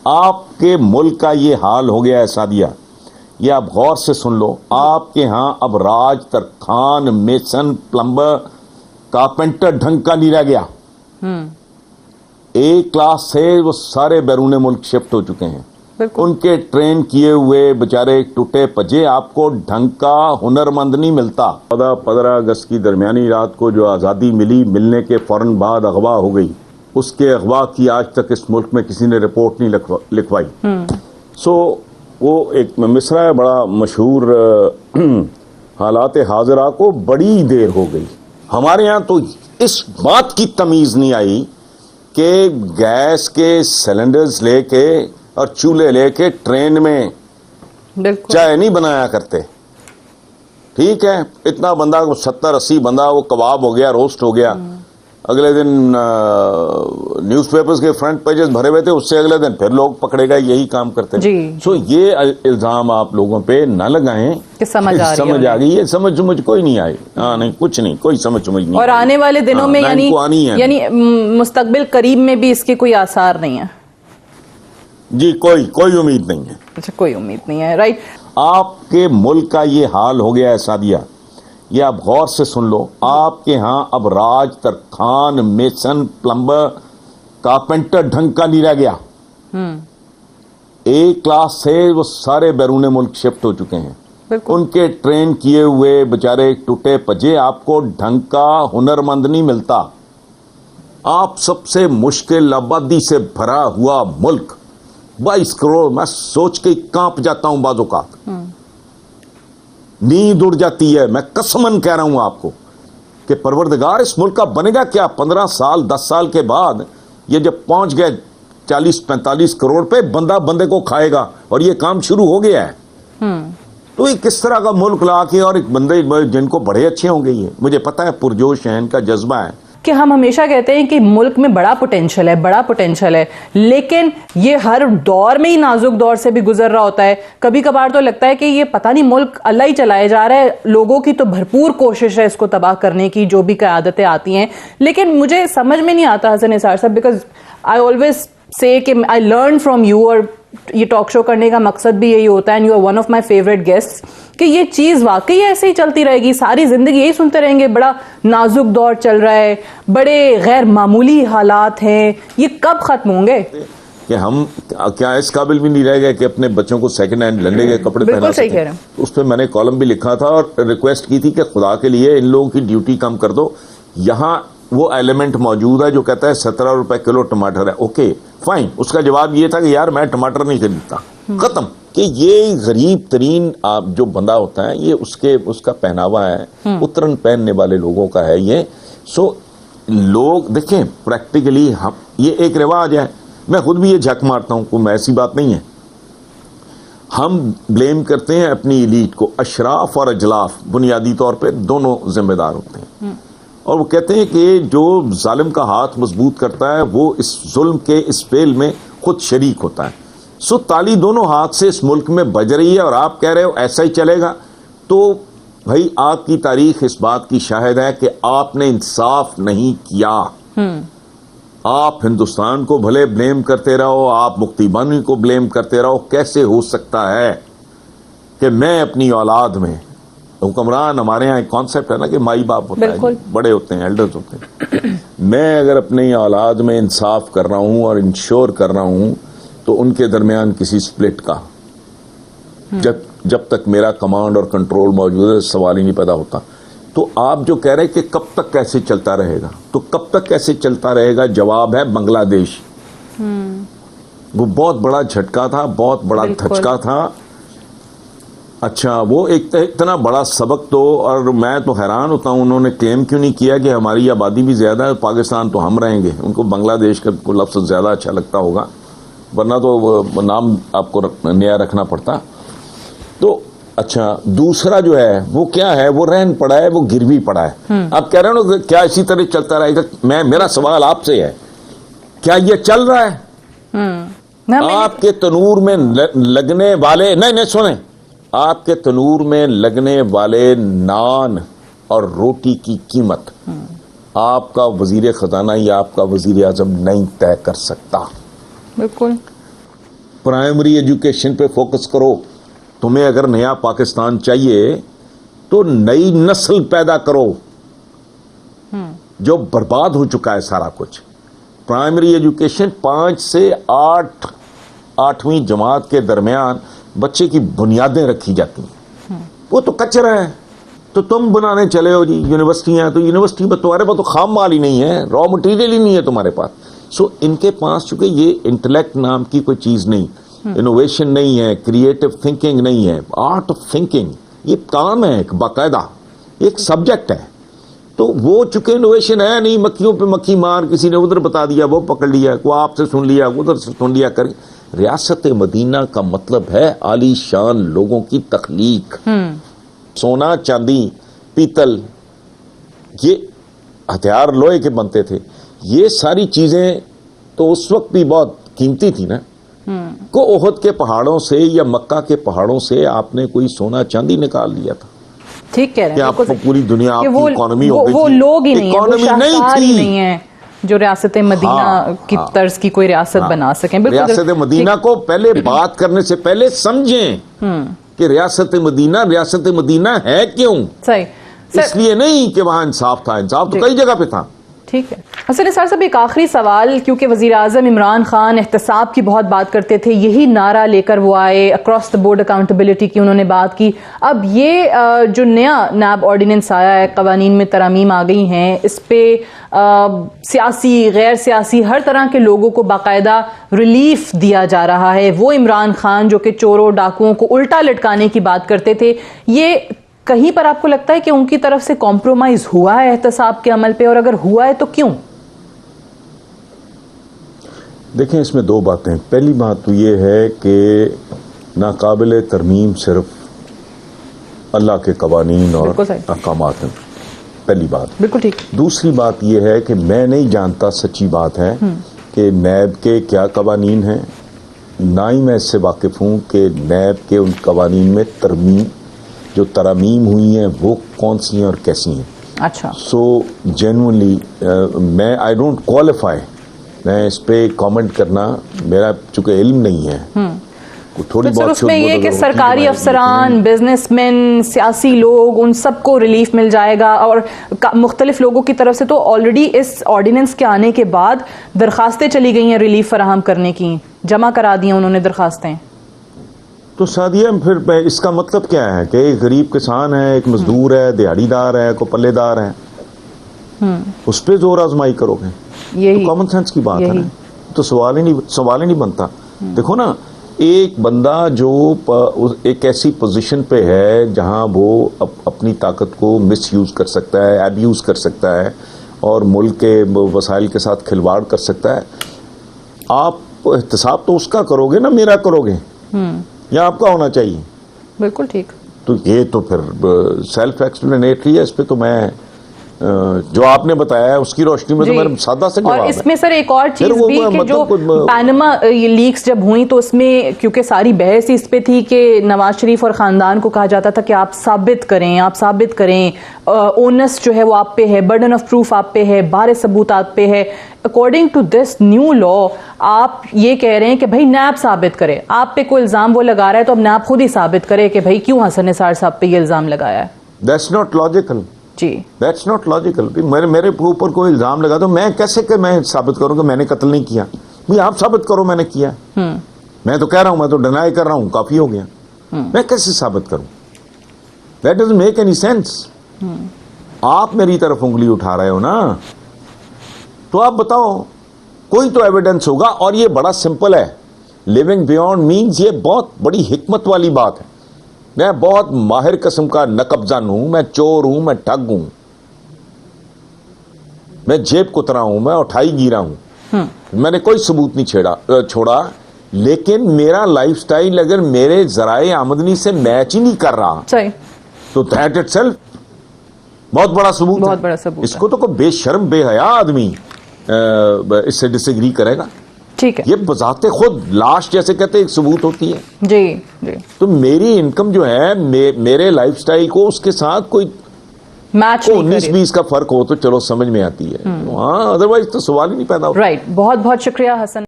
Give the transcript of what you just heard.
आपके मुल्क का ये हाल हो गया है सादिया, ये आप गौर से सुन लो। आपके यहाँ अब राज, तरखान, मेसन, प्लम्बर, कारपेंटर ढंग का नहीं रह गया। एक क्लास से वो सारे बैरून मुल्क शिफ्ट हो चुके हैं। उनके ट्रेन किए हुए बेचारे टूटे पजे, आपको ढंग का हुनरमंद नहीं मिलता। 15 अगस्त की दरमियानी रात को जो आज़ादी मिली, मिलने के फौरन बाद अगवा हो गई। उसके अगवा की आज तक इस मुल्क में किसी ने रिपोर्ट नहीं लिखवाई। सो वो एक मिसरा है बड़ा मशहूर, हालात हाजरा को बड़ी देर हो गई। हमारे यहाँ तो इस बात की तमीज़ नहीं आई कि गैस के सिलेंडर्स लेके और चूल्हे लेके ट्रेन में चाय नहीं बनाया करते। ठीक है, इतना बंदा 70-80 बंदा वो कबाब हो गया, रोस्ट हो गया। अगले दिन न्यूज़पेपर्स के फ्रंट पेजेस भरे हुए थे, उससे अगले दिन फिर लोग पकड़े गए यही काम करते हैं। सो ये इल्जाम आप लोगों पे न लगाएं कि समझ आ गई। ये समझ कोई नहीं आई। हाँ, नहीं, कुछ नहीं, कोई समझ नहीं। और आने वाले दिनों में यानी मुस्तकबिल करीब में भी इसके कोई आसार नहीं है जी। कोई उम्मीद नहीं है। अच्छा, कोई उम्मीद नहीं है, राइट। आपके मुल्क का ये हाल हो गया है सादिया, ये आप गौर से सुन लो। आपके यहाँ अब राज, तरखान, मेसन, प्लम्बर, कारपेंटर ढंग का नहीं रह गया। एक क्लास से वो सारे बैरून मुल्क शिफ्ट हो चुके हैं। उनके ट्रेन किए हुए बेचारे टूटे पजे, आपको ढंग का हुनरमंद नहीं मिलता। आप सबसे मुश्किल आबादी से भरा हुआ मुल्क, 22 करोड़, मैं सोच के कांप जाता हूं बाजों का, नींद उड़ जाती है। मैं कसमन कह रहा हूं आपको कि परवरदिगार इस मुल्क का बनेगा क्या 15 साल 10 साल के बाद। ये जब पहुंच गए 40-45 करोड़ पे, बंदा बंदे को खाएगा, और ये काम शुरू हो गया है। तो ये किस तरह का मुल्क ला के, और एक बंदे जिनको बड़े अच्छे होंगे, ये मुझे पता है, पुरजोश है, इनका जज्बा है कि हम हमेशा कहते हैं कि मुल्क में बड़ा पोटेंशियल है, लेकिन ये हर दौर में ही नाजुक दौर से भी गुजर रहा होता है। कभी कभार तो लगता है कि ये पता नहीं मुल्क अल्लाह ही चलाए जा रहा है। लोगों की तो भरपूर कोशिश है इसको तबाह करने की, जो भी क़यादतें आती हैं। लेकिन मुझे समझ में नहीं आता हसन निसार साहब, बिकॉज आई ऑलवेज से कि आई लर्न फ्रॉम यू, और ये टॉक शो करने का मकसद भी यही होता है, and you are one of my favourite guests, कि ये चीज वाकई ऐसे ही चलती रहेगी, सारी जिंदगी यही सुनते रहेंगे, बड़ा नाजुक दौर चल रहा है, बड़े गैर मामूली हालात हैं, ये कब खत्म होंगे? कि हम क्या इस काबिल भी नहीं रह गए कि अपने बच्चों को सेकंड हैंड लंडे के कपड़े पहना सकें? उस पर मैंने कॉलम भी लिखा था और रिक्वेस्ट की थी कि खुदा के लिए इन लोगों की ड्यूटी कम कर दो। यहाँ वो एलिमेंट मौजूद है जो कहता है 17 रुपए किलो टमाटर है। ओके फाइन, उसका जवाब ये था कि यार मैं टमाटर नहीं खरीदता, खत्म। कि ये गरीब तरीन आप जो बंदा होता है, ये उसका पहनावा है, उतरन पहनने वाले लोगों का है ये। सो लोग देखें प्रैक्टिकली, हम ये एक रिवाज है, मैं खुद भी ये झक मारता हूं, कोई ऐसी बात नहीं है। हम ब्लेम करते हैं अपनी एलीट को, अशराफ और अजलाफ बुनियादी तौर पे दोनों जिम्मेदार होते हैं, और वो कहते हैं कि जो जालिम का हाथ मजबूत करता है वो इस जुल्म के इस फेल में खुद शरीक होता है। सो ताली दोनों हाथ से इस मुल्क में बज रही है, और आप कह रहे हो ऐसा ही चलेगा, तो भाई आपकी तारीख इस बात की शाहिद है कि आपने इंसाफ नहीं किया। आप हिंदुस्तान को भले ब्लेम करते रहो, आप मुफ्ती बानी को ब्लेम करते रहो, कैसे हो सकता है कि मैं अपनी औलाद में, हुक्मरान हमारे यहाँ एक कॉन्सेप्ट है ना कि माई बाप होता है, बड़े होते हैं, एल्डर्स होते हैं, मैं अगर अपनी औलाद में इंसाफ कर रहा हूं और इंश्योर कर रहा हूं तो उनके दरमियान किसी स्प्लिट का जब तक मेरा कमांड और कंट्रोल मौजूद है सवाल ही नहीं पैदा होता। तो आप जो कह रहे हैं कि कब तक कैसे चलता रहेगा, तो कब तक कैसे चलता रहेगा, जवाब है बांग्लादेश। वो बहुत बड़ा झटका था, बहुत बड़ा धचका था। अच्छा, वो एक इतना बड़ा सबक, तो और मैं तो हैरान होता हूं उन्होंने क्लेम क्यों नहीं किया कि हमारी आबादी भी ज्यादा है, पाकिस्तान तो हम रहेंगे। उनको बांग्लादेश का लफ्ज़ ज्यादा अच्छा लगता होगा, वरना तो नाम आपको नया रखना पड़ता। तो अच्छा, दूसरा जो है वो क्या है, वो रहन पड़ा है, वो गिरवी पड़ा है। आप कह रहे हो ना क्या इसी तरह चलता रहेगा? मेरा सवाल आपसे है, क्या ये चल रहा है? आपके तनूर में लगने वाले, नहीं सुने, आपके तनूर में लगने वाले नान और रोटी की कीमत आपका वजीर खजाना या आपका वजीर आजम नहीं तय कर सकता। बिल्कुल। प्राइमरी एजुकेशन पे फोकस करो। तुम्हें अगर नया पाकिस्तान चाहिए तो नई नस्ल पैदा करो, जो बर्बाद हो चुका है सारा कुछ। प्राइमरी एजुकेशन 5 से 8वीं जमात के दरमियान बच्चे की बुनियादें रखी जाती हैं, वो तो कचरा है। तो तुम बनाने चले हो जी यूनिवर्सिटियां, तो यूनिवर्सिटी में तुम्हारे पास तो खाम माल ही नहीं है, रॉ मटेरियल ही नहीं है तुम्हारे पास। सो इनके पास चूंकि ये इंटेलेक्ट नाम की कोई चीज नहीं, इनोवेशन नहीं है, क्रिएटिव थिंकिंग नहीं है, आर्ट ऑफ थिंकिंग ये काम है, एक बाकायदा एक सब्जेक्ट है। तो वो चूंकि इनोवेशन है नहीं, मक्खियों पे मक्खी मार, किसी ने उधर बता दिया वो पकड़ लिया, वो आपसे सुन लिया उधर से सुन लिया कर। रियासत मदीना का मतलब है आलीशान लोगों की तख्लीक। सोना, चांदी, पीतल, ये हथियार लोहे के बनते थे। ये सारी चीजें तो उस वक्त भी बहुत कीमती थी ना। को ओहद के पहाड़ों से या मक्का के पहाड़ों से आपने कोई सोना चांदी निकाल लिया था? ठीक कह रहे हैं आपको पूरी दुनिया आपकी इकोनॉमी हो गई वो थी। लोग ही नहीं है, वो शाहकार ही थी। नहीं है जो रियासत मदीना की तर्ज की कोई रियासत बना सकें। रियासत मदीना को पहले बात करने से पहले समझें कि रियासत मदीना है क्यों। सही, इसलिए नहीं कि वहां इंसाफ था, इंसाफ तो कई जगह पे था। ठीक है। हसन निसार साहब, एक आखिरी सवाल, क्योंकि वज़ीर आज़म इमरान खान एहतसाब की बहुत बात करते थे, यही नारा लेकर वो आए, अक्रॉस द बोर्ड अकाउंटेबिलिटी की उन्होंने बात की। अब ये जो नया नैब ऑर्डिनेंस आया है, कवानीन में तरामीम आ गई हैं, इस पर सियासी गैर सियासी हर तरह के लोगों को बाकायदा रिलीफ दिया जा रहा है। वो इमरान खान जो कि चोरों डाकुओं को उल्टा लटकाने की बात करते थे, ये कहीं पर आपको लगता है कि उनकी तरफ से कॉम्प्रोमाइज हुआ है एहतसाब के अमल पे, और अगर हुआ है तो क्यों? देखें, इसमें दो बातें। पहली बात तो ये है कि नाकाबिल तरमीम सिर्फ अल्लाह के कवानीन और अहकामात हैं, पहली बात। बिल्कुल ठीक। दूसरी बात यह है कि मैं नहीं जानता, सच्ची बात है, कि नैब के क्या कवानीन हैं, ना ही मैं इससे वाकिफ हूं कि नैब के उन कवानीन में जो तरामीम हुई हैं वो कौन सी हैं और कैसी हैं। अच्छा। सो जेन्युइनली मैं आई डोंट क्वालिफाई, मैं इस पे कमेंट करना, मेरा चूंकि इल्म नहीं है। थोड़ी बहुत उसमें ये है कि सरकारी अफसरान, बिजनेसमैन, सियासी लोग, उन सबको रिलीफ मिल जाएगा, और मुख्तलिफ लोगों की तरफ से तो ऑलरेडी इस ऑर्डिनेंस के आने के बाद दरखास्तें चली गई हैं रिलीफ फराहम करने की, जमा करा दी हैं उन्होंने दरखास्तें। तो सादिया, फिर इसका मतलब क्या है कि एक गरीब किसान है, एक मजदूर है, दिहाड़ीदार है, कोई पल्लेदार है, उस पर जोर आजमाई करोगे? यही तो कॉमन सेंस की बात है ना। तो सवाल ही नहीं बनता। देखो ना, एक बंदा जो एक ऐसी पोजीशन पे है जहां वो अपनी ताकत को मिसयूज कर सकता है, एब्यूज कर सकता है, और मुल्क के वसाइल के साथ खिलवाड़ कर सकता है, आप एहतसाब तो उसका करोगे ना, मेरा करोगे, या आपका होना चाहिए? बिल्कुल ठीक। तो ये तो फिर सेल्फ एक्सप्लेनेटरी है। इस पे तो मैं जो आपने बताया है उसकी रोशनी में तो मेरा सादा से जवाब है। और इसमें सर एक और चीज भी कि मतलब जो पैनमा लीक्स जब हुई तो उसमें क्योंकि सारी बहस इस पे थी कि नवाज शरीफ और खानदान को कहा जाता था कि आप साबित करें, ओनस जो है वो आप पे है, बर्डन ऑफ प्रूफ आप पे है, बारे सबूत आप पे है। According to this new law आप ये कह रहे हैं कि भाई नैब साबित करे, आप पे कोई इल्जाम वो लगा रहा है तो अब नैब खुद ही साबित करे कि भाई क्यों हसन निसार साहब पे ये इल्जाम लगाया है। दैट्स नॉट लॉजिकल जी, दैट्स नॉट लॉजिकल। मेरे ऊपर कोई इल्जाम लगा तो मैं कैसे कि मैं साबित करूं कि मैंने कत्ल नहीं किया? भाई आप साबित करो मैंने किया। मैं तो कह रहा हूं, मैं तो डिनाई कर रहा हूं, काफी हो गया। मैं कैसे साबित करूं? That doesn't make any sense. आप मेरी तरफ उंगली उठा रहे हो ना, तो आप बताओ, कोई तो एविडेंस होगा। और ये बड़ा सिंपल है, लिविंग बियॉन्ड मीन्स ये बहुत बड़ी हिकमत वाली बात है। मैं बहुत माहिर किस्म का नकबजन हूं, मैं चोर हूं, मैं ठग हूं, मैं जेब कुतरा हूं, मैं उठाई गिरा हूं, मैंने कोई सबूत नहीं छोड़ा। लेकिन मेरा लाइफस्टाइल अगर मेरे जराए आमदनी से मैच ही नहीं कर रहा तो दैट इटसेल्फ बहुत बड़ा सबूत है। इसको तो कोई बेशर्म बेहया आदमी इससे डिसएग्री करेगा? ठीक है, ये बजाते खुद लाश जैसे कहते एक सबूत होती है। जी। तो मेरी इनकम जो है मेरे लाइफस्टाइल को उसके साथ कोई मैच 19-20 का फर्क हो तो चलो समझ में आती है। हाँ, अदरवाइज तो सवाल ही नहीं पैदा होता। राइट। बहुत बहुत शुक्रिया हसन।